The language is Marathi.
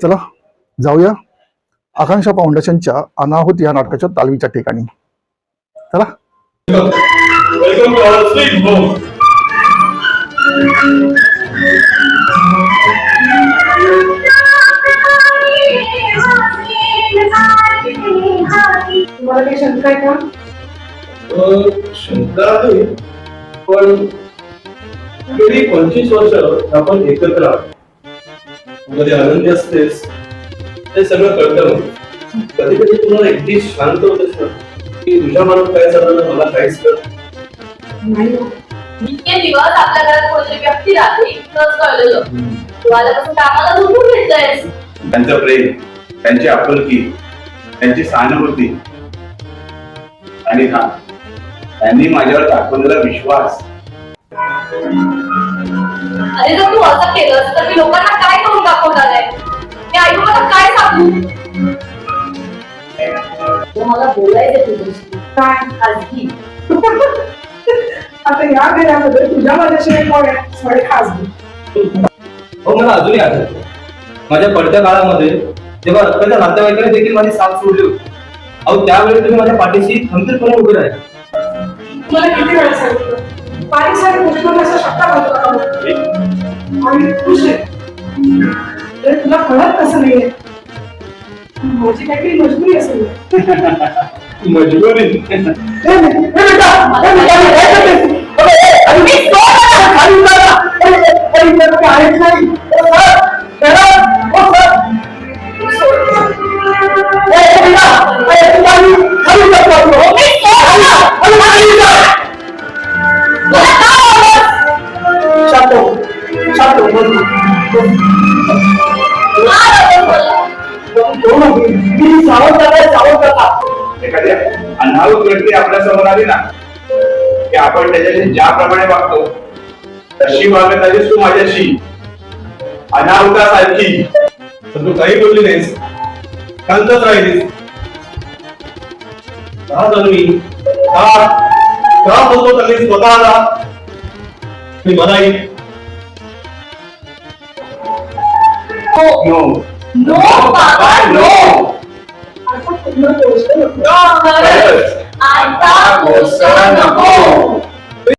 चला जाऊया आकांक्षा फाउंडेशनच्या अनाहुत या नाटकाच्या तालमीच्या ठिकाणी. चला. Welcome to our sweet home. तुम्हाला काही शंका आहे का? शंका आहे, पण गेली 25 वर्ष आपण एकत्र आहोत. मध्ये आनंदी असतेस ते सगळं कळतं. कधी कधी तुम्हाला एकटी शांत होतेस ना की तुझ्या मनात काय चाललं मला काहीच कळत नाही. इतके दिवस आपल्या घरात कोणतरी व्यक्ती राहते इतकंच कळलेलं. तुम्हाला कसं कामाला झोपून घेतलंयस. त्यांचं प्रेम, त्यांची आपुलकी, त्यांची सहानुभूती आणि हा त्यांनी माझ्यावर दाखवलेला विश्वास. अरे जर तू असं केलंस तर मी लोकांना काय करून दाखवणार आहे. मी आई मला काय सांगू. मला बोलायचं तुझ्याशी काय? खाजगी. आता या घरामध्ये तुझ्या माझ्याशिवाय कोण आहे? थोडे खासगी. हो, मला अजूनही आठवतं माझ्या पडत्या काळामध्ये जेव्हा रक्ताच्या नातेवाईकांनी देखील माझी साथ सोडली होती. अहो त्यावेळी तुम्ही माझ्या पाठीशी खंबीरपणे उभे राहिले. तुम्हाला किती वेळा सांगितलं बारीक सारी गोष्टी असा शब्द घालतो आणि खुश आहे. तर तुला कळत कसं नाहीये माझी काहीतरी मजबुरी असेल. मजबुरी एखाद्या अनाहूत व्यक्ती आपल्या समोर आली ना की आपण त्याच्याशी ज्याप्रमाणे वागतो तशी वागत आलीस तू माझ्याशी अनाहुतासारखी. पण तू काही बोलली नाहीस, शांतच राहिलीस. का जाणवी का बोलतो त्यांनी स्वतःला मी मनाई. हो. नो बाबा नो. आता पूर्ण गोष्ट नको. आता गोष्ट नको.